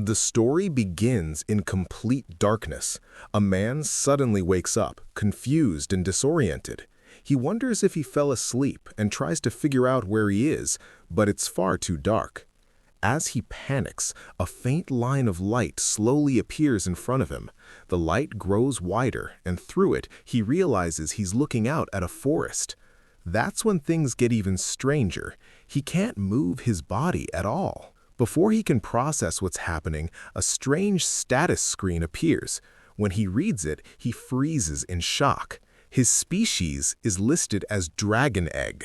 The story begins in complete darkness. A man suddenly wakes up, confused and disoriented. He wonders if he fell asleep and tries to figure out where he is, but it's far too dark. As he panics, a faint line of light slowly appears in front of him. The light grows wider, and through it, he realizes he's looking out at a forest. That's when things get even stranger. He can't move his body at all. Before he can process what's happening, a strange status screen appears. When he reads it, he freezes in shock. His species is listed as dragon egg.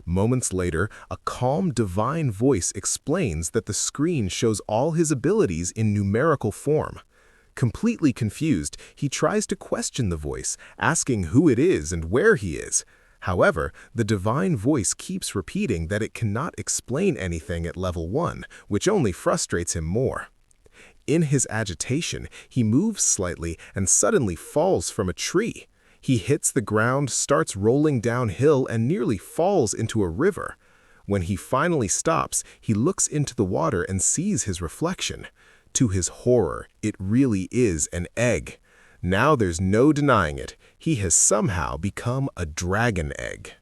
Moments later, a calm divine voice explains that the screen shows all his abilities in numerical form. Completely confused, he tries to question the voice, asking who it is and where he is. However, the divine voice keeps repeating that it cannot explain anything at level 1, which only frustrates him more. In his agitation, he moves slightly and suddenly falls from a tree. He hits the ground, starts rolling downhill, and nearly falls into a river. When he finally stops, he looks into the water and sees his reflection. To his horror, it really is an egg. Now there's no denying it. He has somehow become a dragon egg.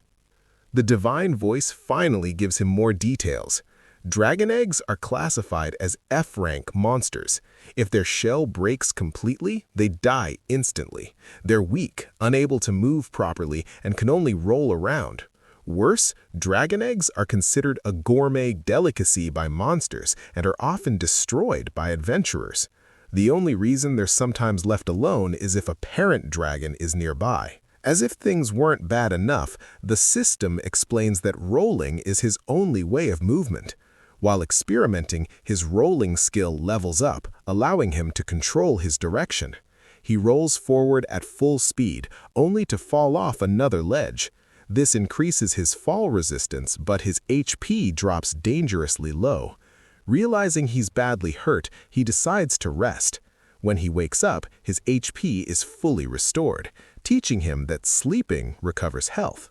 The divine voice finally gives him more details. Dragon eggs are classified as F-rank monsters. If their shell breaks completely, they die instantly. They're weak, unable to move properly, and can only roll around. Worse, dragon eggs are considered a gourmet delicacy by monsters and are often destroyed by adventurers. The only reason they're sometimes left alone is if a parent dragon is nearby. As if things weren't bad enough, the system explains that rolling is his only way of movement. While experimenting, his rolling skill levels up, allowing him to control his direction. He rolls forward at full speed, only to fall off another ledge. This increases his fall resistance, but his HP drops dangerously low. Realizing he's badly hurt, he decides to rest. When he wakes up, his HP is fully restored, teaching him that sleeping recovers health.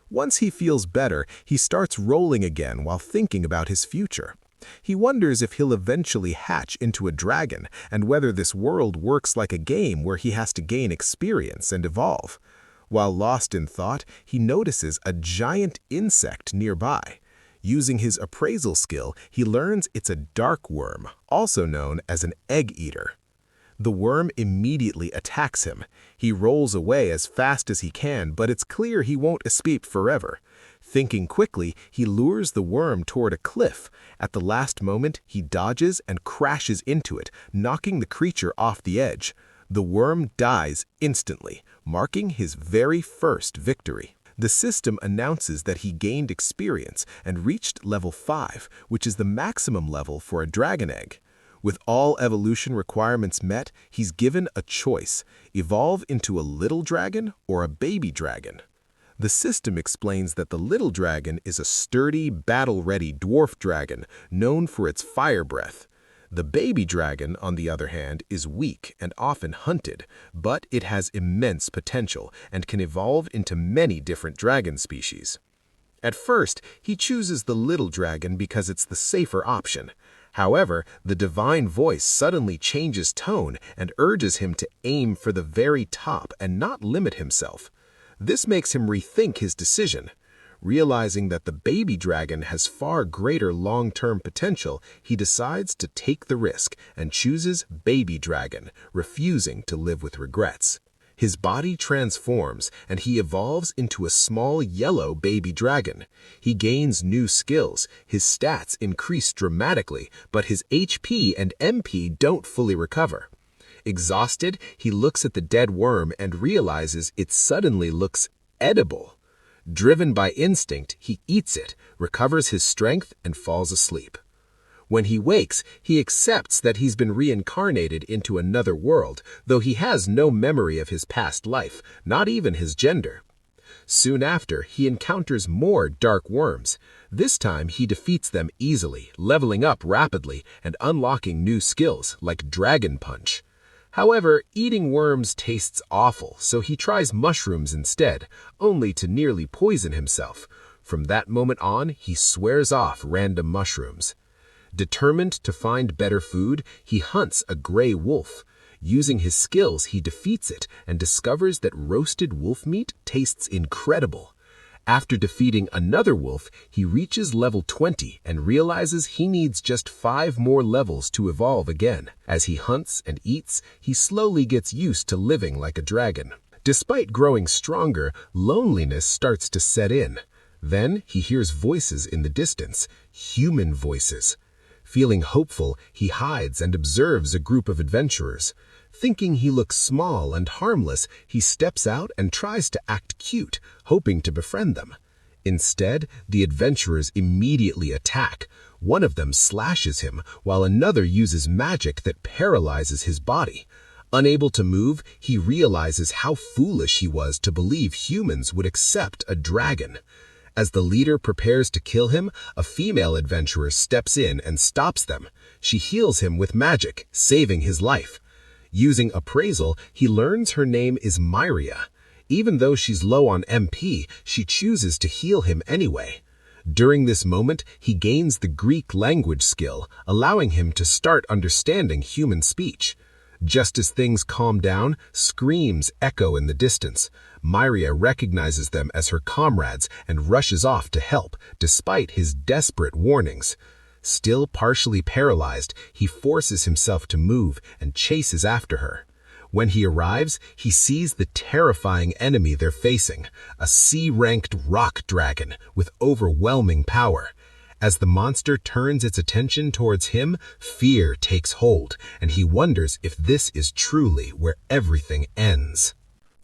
Once he feels better, he starts rolling again while thinking about his future. He wonders if he'll eventually hatch into a dragon and whether this world works like a game where he has to gain experience and evolve. While lost in thought, he notices a giant insect nearby. Using his appraisal skill, he learns it's a dark worm, also known as an egg eater. The worm immediately attacks him. He rolls away as fast as he can, but it's clear he won't escape forever. Thinking quickly, he lures the worm toward a cliff. At the last moment, he dodges and crashes into it, knocking the creature off the edge. The worm dies instantly, marking his very first victory. The system announces that he gained experience and reached level 5, which is the maximum level for a dragon egg. With all evolution requirements met, he's given a choice: evolve into a little dragon or a baby dragon. The system explains that the little dragon is a sturdy, battle-ready dwarf dragon known for its fire breath. The baby dragon, on the other hand, is weak and often hunted, but it has immense potential and can evolve into many different dragon species. At first, he chooses the little dragon because it's the safer option. However, the divine voice suddenly changes tone and urges him to aim for the very top and not limit himself. This makes him rethink his decision. Realizing that the baby dragon has far greater long-term potential, he decides to take the risk and chooses baby dragon, refusing to live with regrets. His body transforms and he evolves into a small yellow baby dragon. He gains new skills, his stats increase dramatically, but his HP and MP don't fully recover. Exhausted, he looks at the dead worm and realizes it suddenly looks edible. Driven by instinct, he eats it, recovers his strength, and falls asleep. When he wakes, he accepts that he's been reincarnated into another world, though he has no memory of his past life, not even his gender. Soon after, he encounters more dark worms. This time, he defeats them easily, leveling up rapidly and unlocking new skills like Dragon Punch. However, eating worms tastes awful, so he tries mushrooms instead, only to nearly poison himself. From that moment on, he swears off random mushrooms. Determined to find better food, he hunts a gray wolf. Using his skills, he defeats it and discovers that roasted wolf meat tastes incredible. After defeating another wolf, he reaches level 20 and realizes he needs just 5 more levels to evolve again. As he hunts and eats, he slowly gets used to living like a dragon. Despite growing stronger, loneliness starts to set in. Then he hears voices in the distance, human voices. Feeling hopeful, he hides and observes a group of adventurers. Thinking he looks small and harmless, he steps out and tries to act cute, hoping to befriend them. Instead, the adventurers immediately attack. One of them slashes him, while another uses magic that paralyzes his body. Unable to move, he realizes how foolish he was to believe humans would accept a dragon. As the leader prepares to kill him, a female adventurer steps in and stops them. She heals him with magic, saving his life. Using appraisal, he learns her name is Myria. Even though she's low on MP, she chooses to heal him anyway. During this moment, he gains the Greek language skill, allowing him to start understanding human speech. Just as things calm down, screams echo in the distance. Myria recognizes them as her comrades and rushes off to help, despite his desperate warnings. Still partially paralyzed, he forces himself to move and chases after her. When he arrives, he sees the terrifying enemy they're facing, a C-ranked rock dragon with overwhelming power. As the monster turns its attention towards him, fear takes hold, and he wonders if this is truly where everything ends.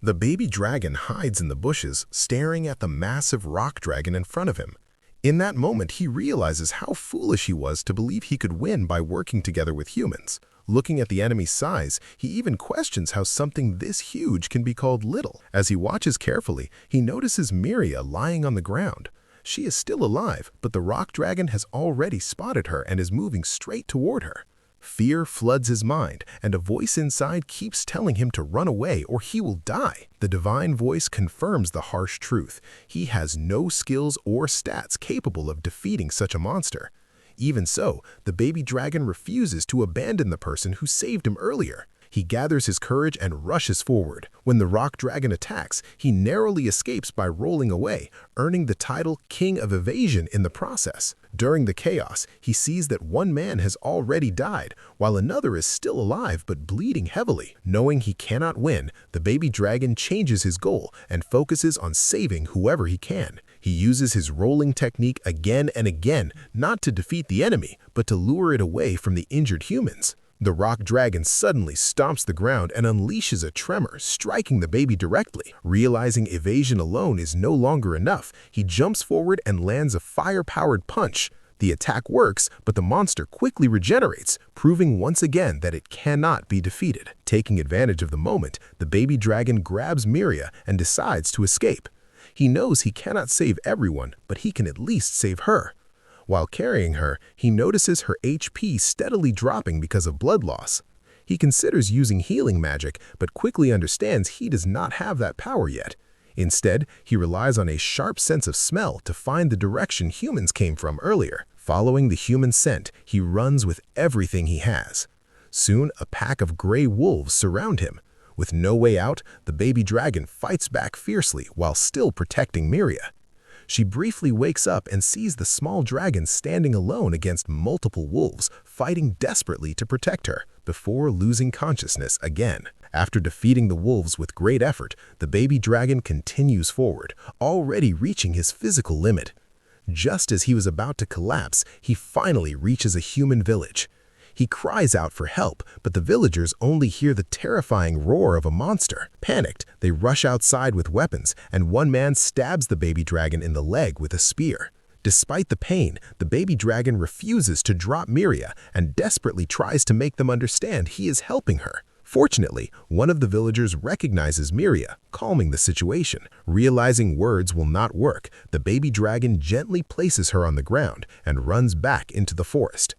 The baby dragon hides in the bushes, staring at the massive rock dragon in front of him. In that moment, he realizes how foolish he was to believe he could win by working together with humans. Looking at the enemy's size, he even questions how something this huge can be called little. As he watches carefully, he notices Myria lying on the ground. She is still alive, but the rock dragon has already spotted her and is moving straight toward her. Fear floods his mind, and a voice inside keeps telling him to run away or he will die. The divine voice confirms the harsh truth. He has no skills or stats capable of defeating such a monster. Even so, the baby dragon refuses to abandon the person who saved him earlier. He gathers his courage and rushes forward. When the rock dragon attacks, he narrowly escapes by rolling away, earning the title King of Evasion in the process. During the chaos, he sees that one man has already died, while another is still alive but bleeding heavily. Knowing he cannot win, the baby dragon changes his goal and focuses on saving whoever he can. He uses his rolling technique again and again, not to defeat the enemy, but to lure it away from the injured humans. The rock dragon suddenly stomps the ground and unleashes a tremor, striking the baby directly. Realizing evasion alone is no longer enough, he jumps forward and lands a fire-powered punch. The attack works, but the monster quickly regenerates, proving once again that it cannot be defeated. Taking advantage of the moment, the baby dragon grabs Myria and decides to escape. He knows he cannot save everyone, but he can at least save her. While carrying her, he notices her HP steadily dropping because of blood loss. He considers using healing magic, but quickly understands he does not have that power yet. Instead, he relies on a sharp sense of smell to find the direction humans came from earlier. Following the human scent, he runs with everything he has. Soon, a pack of gray wolves surround him. With no way out, the baby dragon fights back fiercely while still protecting Myria. She briefly wakes up and sees the small dragon standing alone against multiple wolves, fighting desperately to protect her, before losing consciousness again. After defeating the wolves with great effort, the baby dragon continues forward, already reaching his physical limit. Just as he was about to collapse, he finally reaches a human village. He cries out for help, but the villagers only hear the terrifying roar of a monster. Panicked, they rush outside with weapons, and one man stabs the baby dragon in the leg with a spear. Despite the pain, the baby dragon refuses to drop Myria and desperately tries to make them understand he is helping her. Fortunately, one of the villagers recognizes Myria, calming the situation. Realizing words will not work, the baby dragon gently places her on the ground and runs back into the forest.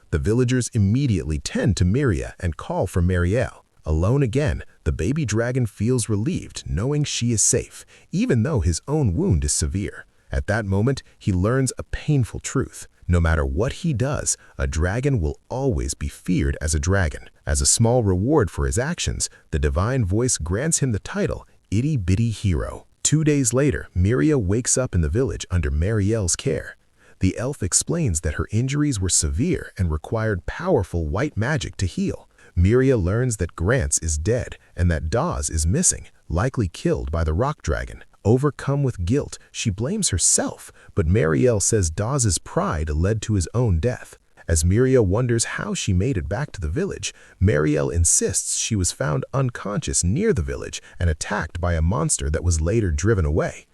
The villagers immediately tend to Myria and call for Myriel. Alone again, the baby dragon feels relieved knowing she is safe, even though his own wound is severe. At that moment, he learns a painful truth. No matter what he does, a dragon will always be feared as a dragon. As a small reward for his actions, the divine voice grants him the title, Itty Bitty Hero. 2 days later, Myria wakes up in the village under Marielle's care. The elf explains that her injuries were severe and required powerful white magic to heal. Myria learns that Grants is dead and that Dawes is missing, likely killed by the rock dragon. Overcome with guilt, she blames herself, but Marielle says Dawes' pride led to his own death. As Myria wonders how she made it back to the village, Marielle insists she was found unconscious near the village and attacked by a monster that was later driven away.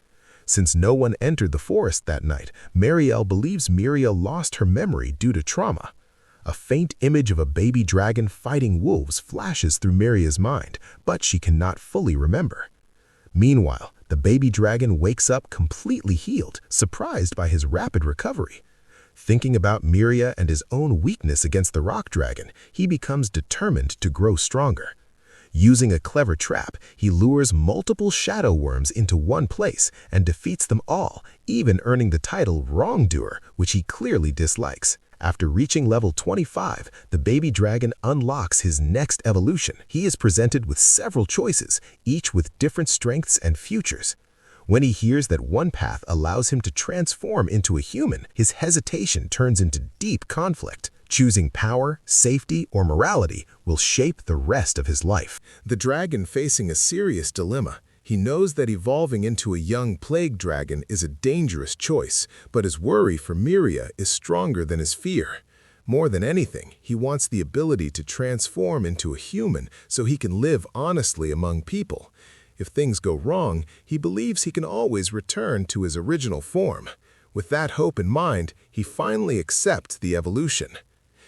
Since no one entered the forest that night, Marielle believes Myria lost her memory due to trauma. A faint image of a baby dragon fighting wolves flashes through Myria's mind, but she cannot fully remember. Meanwhile, the baby dragon wakes up completely healed, surprised by his rapid recovery. Thinking about Myria and his own weakness against the rock dragon, he becomes determined to grow stronger. Using a clever trap, he lures multiple shadow worms into one place and defeats them all, even earning the title Wrongdoer, which he clearly dislikes. After reaching level 25, the baby dragon unlocks his next evolution. He is presented with several choices, each with different strengths and futures. When he hears that one path allows him to transform into a human, his hesitation turns into deep conflict. Choosing power, safety, or morality will shape the rest of his life. The dragon facing a serious dilemma. He knows that evolving into a young plague dragon is a dangerous choice, but his worry for Myria is stronger than his fear. More than anything, he wants the ability to transform into a human so he can live honestly among people. If things go wrong, he believes he can always return to his original form. With that hope in mind, he finally accepts the evolution.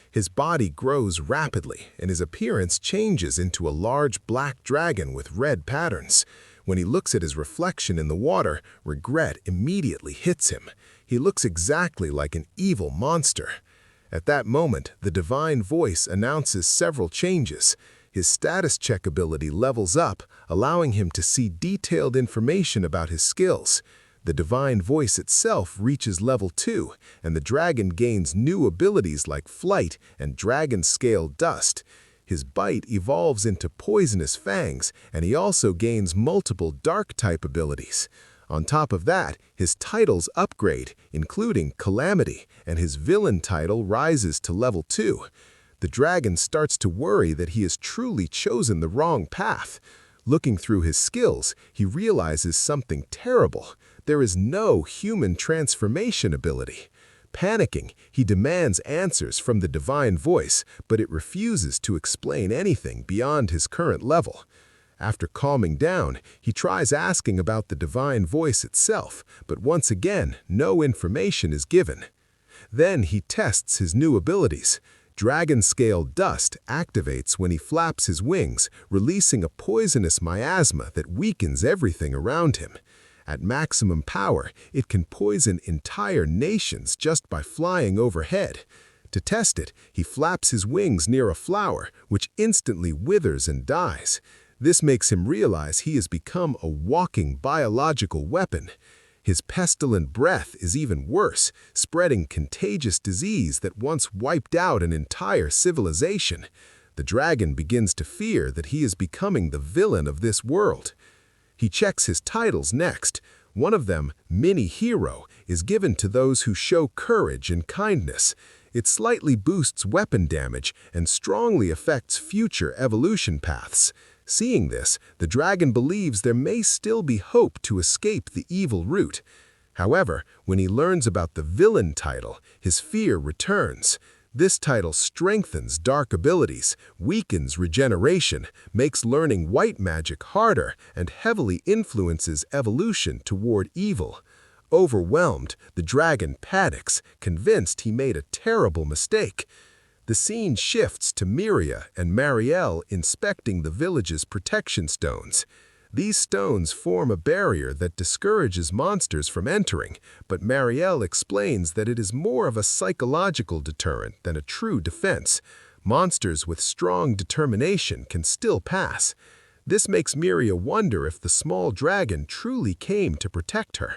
His body grows rapidly, and his appearance changes into a large black dragon with red patterns. When he looks at his reflection in the water, regret immediately hits him. He looks exactly like an evil monster. At that moment, the divine voice announces several changes. His status check ability levels up, allowing him to see detailed information about his skills. The divine voice itself reaches level 2, and the dragon gains new abilities like flight and dragon-scale dust. His bite evolves into poisonous fangs, and he also gains multiple dark-type abilities. On top of that, his titles upgrade, including Calamity, and his villain title rises to level 2. The dragon starts to worry that he has truly chosen the wrong path. Looking through his skills, he realizes something terrible. There is no human transformation ability. Panicking, he demands answers from the divine voice, but it refuses to explain anything beyond his current level. After calming down, he tries asking about the divine voice itself, but once again, no information is given. Then he tests his new abilities. Dragon-scale dust activates when he flaps his wings, releasing a poisonous miasma that weakens everything around him. At maximum power, it can poison entire nations just by flying overhead. To test it, he flaps his wings near a flower, which instantly withers and dies. This makes him realize he has become a walking biological weapon. His pestilent breath is even worse, spreading contagious disease that once wiped out an entire civilization. The dragon begins to fear that he is becoming the villain of this world. He checks his titles next. One of them, Mini Hero, is given to those who show courage and kindness. It slightly boosts weapon damage and strongly affects future evolution paths. Seeing this, the dragon believes there may still be hope to escape the evil route. However, when he learns about the villain title, his fear returns. This title strengthens dark abilities, weakens regeneration, makes learning white magic harder, and heavily influences evolution toward evil. Overwhelmed, the dragon panics, convinced he made a terrible mistake. The scene shifts to Myria and Marielle inspecting the village's protection stones. These stones form a barrier that discourages monsters from entering, but Marielle explains that it is more of a psychological deterrent than a true defense. Monsters with strong determination can still pass. This makes Myria wonder if the small dragon truly came to protect her.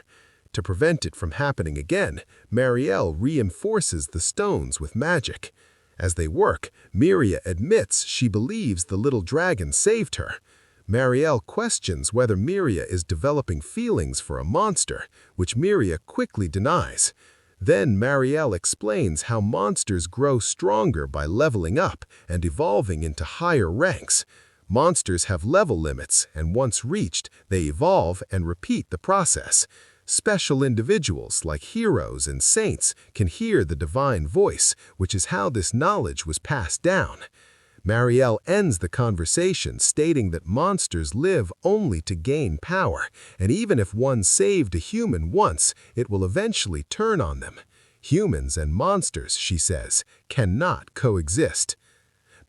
To prevent it from happening again, Myria reinforces the stones with magic. As they work, Myria admits she believes the little dragon saved her. Myria questions whether Myria is developing feelings for a monster, which Myria quickly denies. Then Myria explains how monsters grow stronger by leveling up and evolving into higher ranks. Monsters have level limits, and once reached, they evolve and repeat the process. Special individuals, like heroes and saints, can hear the divine voice, which is how this knowledge was passed down. Myria ends the conversation stating that monsters live only to gain power, and even if one saved a human once, it will eventually turn on them. Humans and monsters, she says, cannot coexist.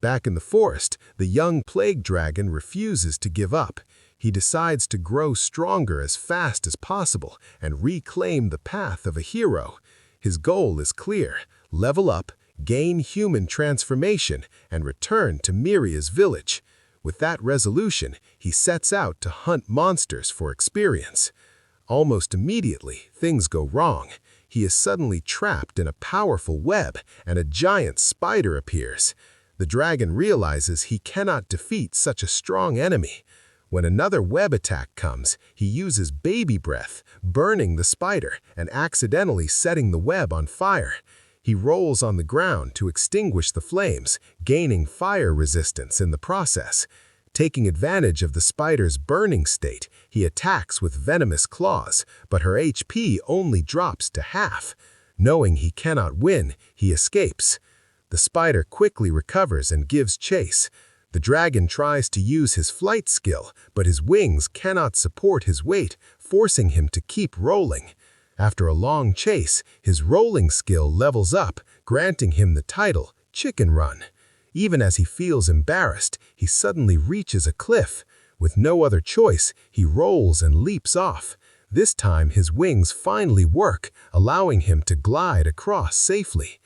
Back in the forest, the young plague dragon refuses to give up. He decides to grow stronger as fast as possible and reclaim the path of a hero. His goal is clear: level up, gain human transformation, and return to Myria's village. With that resolution, he sets out to hunt monsters for experience. Almost immediately, things go wrong. He is suddenly trapped in a powerful web, and a giant spider appears. The dragon realizes he cannot defeat such a strong enemy. When another web attack comes, he uses baby breath, burning the spider and accidentally setting the web on fire. He rolls on the ground to extinguish the flames, gaining fire resistance in the process. Taking advantage of the spider's burning state, he attacks with venomous claws, but her HP only drops to half. Knowing he cannot win, he escapes. The spider quickly recovers and gives chase. The dragon tries to use his flight skill, but his wings cannot support his weight, forcing him to keep rolling. After a long chase, his rolling skill levels up, granting him the title, Chicken Run. Even as he feels embarrassed, he suddenly reaches a cliff. With no other choice, he rolls and leaps off. This time his wings finally work, allowing him to glide across safely.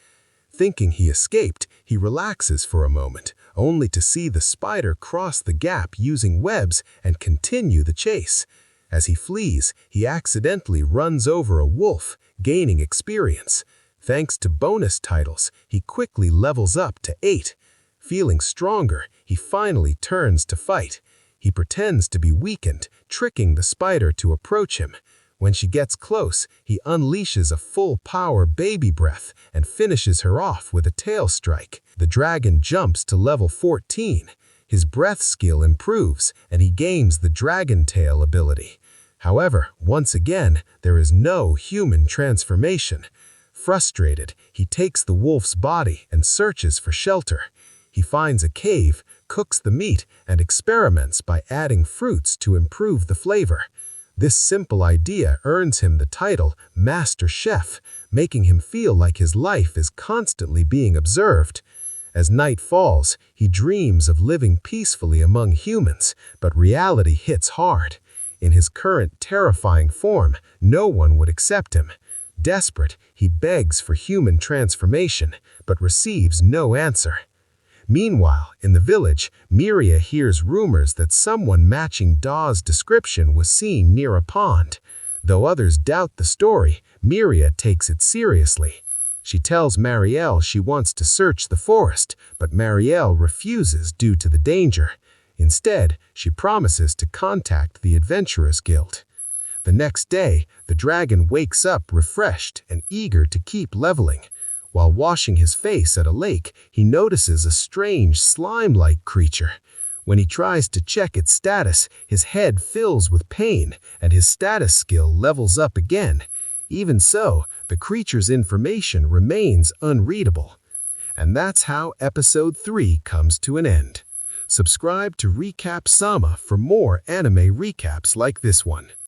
Thinking he escaped, he relaxes for a moment, only to see the spider cross the gap using webs and continue the chase. As he flees, he accidentally runs over a wolf, gaining experience. Thanks to bonus titles, he quickly levels up to 8. Feeling stronger, he finally turns to fight. He pretends to be weakened, tricking the spider to approach him. When she gets close, he unleashes a full-power baby breath and finishes her off with a tail strike. The dragon jumps to level 14. His breath skill improves, and he gains the dragon tail ability. However, once again, there is no human transformation. Frustrated, he takes the wolf's body and searches for shelter. He finds a cave, cooks the meat, and experiments by adding fruits to improve the flavor. This simple idea earns him the title Master Chef, making him feel like his life is constantly being observed. As night falls, he dreams of living peacefully among humans, but reality hits hard. In his current terrifying form, no one would accept him. Desperate, he begs for human transformation, but receives no answer. Meanwhile, in the village, Myria hears rumors that someone matching Da's description was seen near a pond. Though others doubt the story, Myria takes it seriously. She tells Myria she wants to search the forest, but Myria refuses due to the danger. Instead, she promises to contact the Adventurers Guild. The next day, the dragon wakes up refreshed and eager to keep leveling. While washing his face at a lake, he notices a strange slime-like creature. When he tries to check its status, his head fills with pain, and his status skill levels up again. Even so, the creature's information remains unreadable. And that's how Episode 3 comes to an end. Subscribe to Recap Sama for more anime recaps like this one.